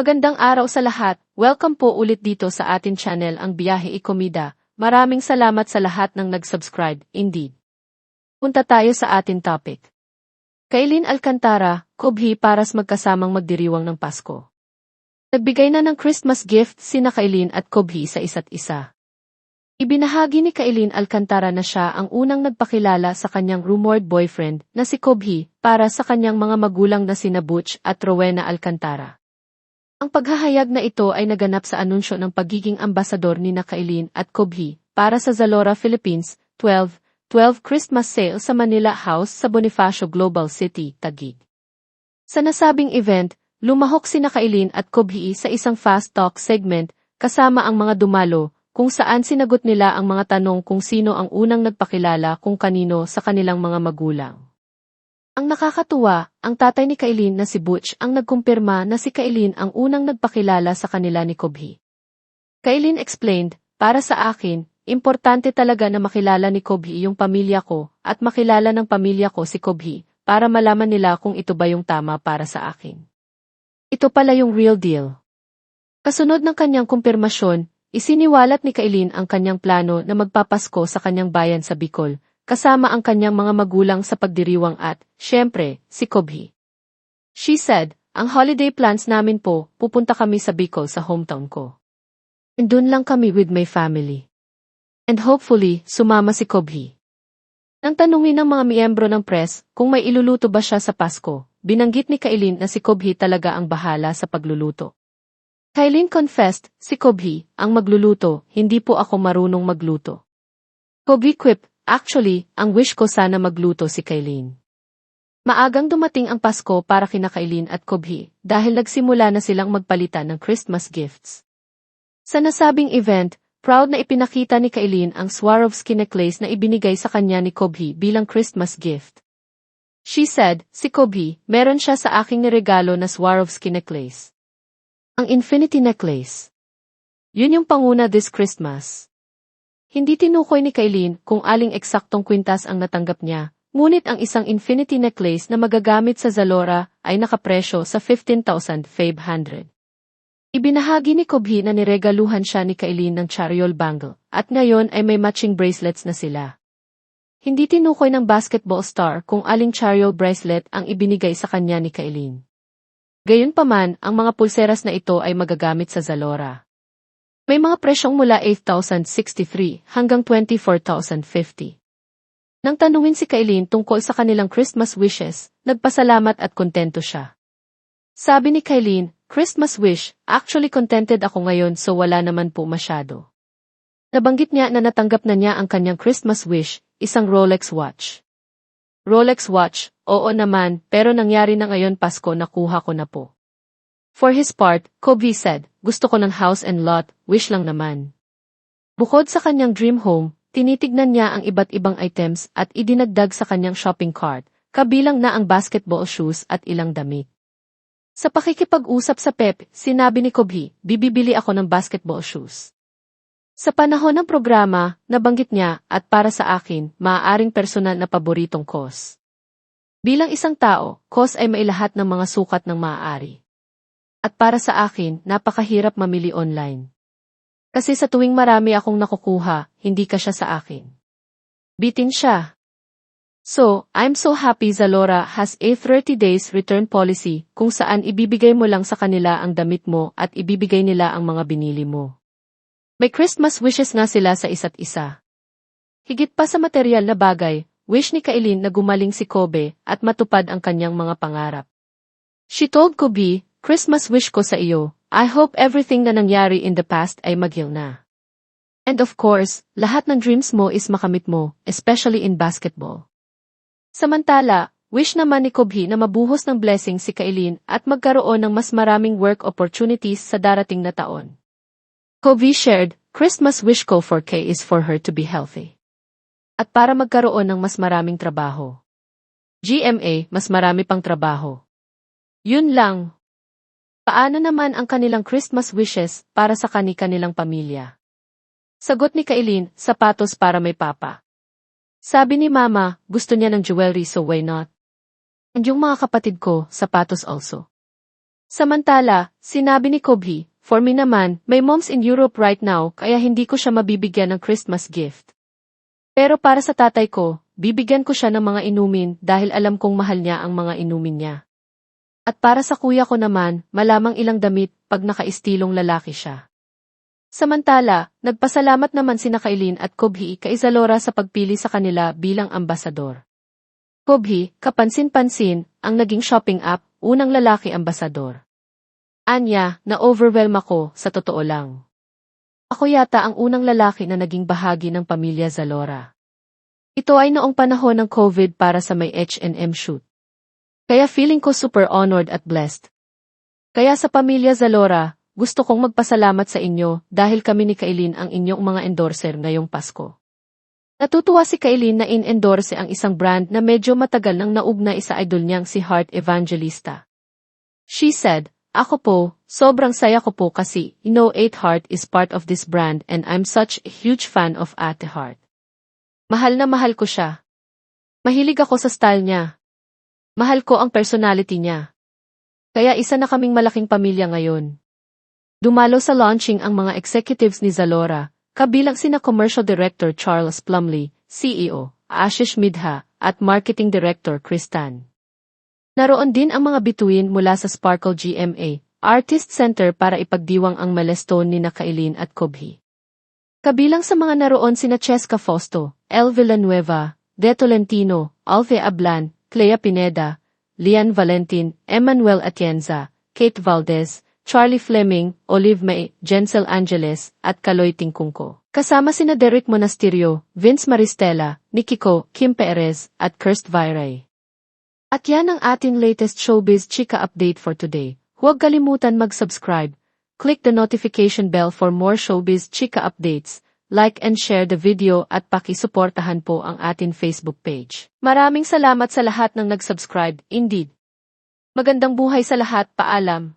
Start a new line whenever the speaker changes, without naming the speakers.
Magandang araw sa lahat. Welcome po ulit dito sa atin channel ang Biyahe Ikomida. Maraming salamat sa lahat ng nag-subscribe, indeed. Punta tayo sa atin topic. Kailin Alcantara, Kubhi paras magkasamang magdiriwang ng Pasko. Nagbigay na ng Christmas gift sina Kailin at Kubhi sa isa't isa. Ibinahagi ni Kailin Alcantara na siya ang unang nagpakilala sa kanyang rumored boyfriend na si Kubhi para sa kanyang mga magulang na sina Butch at Rowena Alcantara. Ang paghahayag na ito ay naganap sa anunsyo ng pagiging ambasador ni Kailin at Kubhi para sa Zalora Philippines 12 Christmas Sale sa Manila House sa Bonifacio Global City, Taguig. Sa nasabing event, lumahok sina Kailin at Kubhi sa isang fast talk segment kasama ang mga dumalo kung saan sinagot nila ang mga tanong kung sino ang unang nagpakilala kung kanino sa kanilang mga magulang. Ang nakakatuwa, ang tatay ni Kailin na si Butch ang nagkumpirma na si Kailin ang unang nagpakilala sa kanila ni Kubhi. Kailin explained, para sa akin, importante talaga na makilala ni Kubhi yung pamilya ko at makilala ng pamilya ko si Kubhi para malaman nila kung ito ba yung tama para sa akin. Ito pala yung real deal. Kasunod ng kanyang kumpirmasyon, isiniwalat ni Kailin ang kanyang plano na magpapasko sa kanyang bayan sa Bicol, kasama ang kanyang mga magulang sa pagdiriwang at, syempre, si Kubhi. She said, ang holiday plans namin po, pupunta kami sa Bicol sa hometown ko. And dun lang kami with my family. And hopefully, sumama si Kubhi. Nang tanungin ng mga miyembro ng press kung may iluluto ba siya sa Pasko, binanggit ni Kailin na si Kubhi talaga ang bahala sa pagluluto. Kailin confessed, si Kubhi, ang magluluto, hindi po ako marunong magluto. Kubhi quipped, actually, ang wish ko sana magluto si Kailin. Maagang dumating ang Pasko para kina Kailin at Kubhi dahil nagsimula na silang magpalitan ng Christmas gifts. Sa nasabing event, proud na ipinakita ni Kailin ang Swarovski necklace na ibinigay sa kanya ni Kubhi bilang Christmas gift. She said, si Kubhi, meron siya sa aking niregalo na Swarovski necklace. Ang Infinity necklace. Yun yung panguna this Christmas. Hindi tinukoy ni Kailin kung aling eksaktong kwintas ang natanggap niya, ngunit ang isang Infinity necklace na magagamit sa Zalora ay nakapresyo sa 15,500. Ibinahagi ni Kubhi na niregaluhan siya ni Kailin ng Chariol bangle, at ngayon ay may matching bracelets na sila. Hindi tinukoy ng basketball star kung aling Chariol bracelet ang ibinigay sa kanya ni Kailin. Gayunpaman, ang mga pulseras na ito ay magagamit sa Zalora. May mga presyong mula 8,063 hanggang 24,050. Nang tanungin si Kailin tungkol sa kanilang Christmas wishes, nagpasalamat at kontento siya. Sabi ni Kailin, Christmas wish, actually contented ako ngayon so wala naman po masyado. Nabanggit niya na natanggap na niya ang kanyang Christmas wish, isang Rolex watch. Rolex watch, oo naman, pero nangyari na ngayon Pasko nakuha ko na po. For his part, Kubhi said, gusto ko ng house and lot, wish lang naman. Bukod sa kanyang dream home, tinitignan niya ang iba't ibang items at idinagdag sa kanyang shopping cart, kabilang na ang basketball shoes at ilang damit. Sa pakikipag-usap sa Pep, sinabi ni Kubhi, bibili ako ng basketball shoes. Sa panahon ng programa, nabanggit niya, at para sa akin, maaaring personal na paboritong cause. Bilang isang tao, cause ay mailahat ng mga sukat ng maaari. At para sa akin, napakahirap mamili online. Kasi sa tuwing marami akong nakukuha, hindi kasya sa akin. Bitin siya. So, I'm so happy Zalora has a 30 days return policy kung saan ibibigay mo lang sa kanila ang damit mo at ibibigay nila ang mga binili mo. May Christmas wishes nga sila sa isa't isa. Higit pa sa material na bagay, wish ni Kailin na gumaling si Kobe at matupad ang kanyang mga pangarap. She told Kubhi, Christmas wish ko sa iyo, I hope everything na nangyari in the past ay mag-heal na. And of course, lahat ng dreams mo is makamit mo, especially in basketball. Samantala, wish naman ni Kubhi na mabuhos ng blessing si Kailin at magkaroon ng mas maraming work opportunities sa darating na taon. Kubhi shared, Christmas wish ko for Kay is for her to be healthy. At para magkaroon ng mas maraming trabaho. GMA, mas marami pang trabaho. Yun lang. Paano naman ang kanilang Christmas wishes para sa kanilang pamilya? Sagot ni Kailin, sapatos para may papa. Sabi ni Mama, gusto niya ng jewelry so why not? And yung mga kapatid ko, sapatos also. Samantala, sinabi ni Kobe, "For me naman, my mom's in Europe right now kaya hindi ko siya mabibigyan ng Christmas gift. Pero para sa tatay ko, bibigyan ko siya ng mga inumin dahil alam kong mahal niya ang mga inumin niya. At para sa kuya ko naman, malamang ilang damit pag nakaistilong lalaki siya." Samantala, nagpasalamat naman sina Kailin at Kobe kay Zalora sa pagpili sa kanila bilang ambasador. Kobe, kapansin-pansin, ang naging shopping app, unang lalaki ambasador. Anya, na-overwhelm ako, sa totoo lang. Ako yata ang unang lalaki na naging bahagi ng pamilya Zalora. Ito ay noong panahon ng COVID para sa may H&M shoot. Kaya feeling ko super honored at blessed. Kaya sa pamilya Zalora, gusto kong magpasalamat sa inyo dahil kami ni Kailin ang inyong mga endorser ngayong Pasko. Natutuwa si Kailin na in-endorse ang isang brand na medyo matagal nang naugnay sa idol niyang si Heart Evangelista. She said, "Ako po, sobrang saya ko po kasi, 8 Heart is part of this brand and I'm such a huge fan of Ate Heart. Mahal na mahal ko siya. Mahilig ako sa style niya. Mahal ko ang personality niya. Kaya isa na kaming malaking pamilya ngayon." Dumalo sa launching ang mga executives ni Zalora, kabilang sina Commercial Director Charles Plumley, CEO, Ashish Midha, at Marketing Director Chris Tan. Naroon din ang mga bituin mula sa Sparkle GMA, Artist Center para ipagdiwang ang milestone ni Kailin at Kobe. Kabilang sa mga naroon sina Cheska Fausto, El Villanueva, De Tolentino, Alfe Ablan, Clea Pineda, Lian Valentin, Emmanuel Atienza, Kate Valdez, Charlie Fleming, Olive May, Jensel Angeles, at Kaloy Tingkungko. Kasama sina Derek Monasterio, Vince Maristella, Nikki Ko, Kim Perez, at Kirst Viray. At yan ang ating latest showbiz chika update for today. Huwag kalimutan mag-subscribe. Click the notification bell for more showbiz chika updates. Like and share the video at pakisuportahan po ang ating Facebook page. Maraming salamat sa lahat ng nag-subscribe, indeed. Magandang buhay sa lahat, paalam.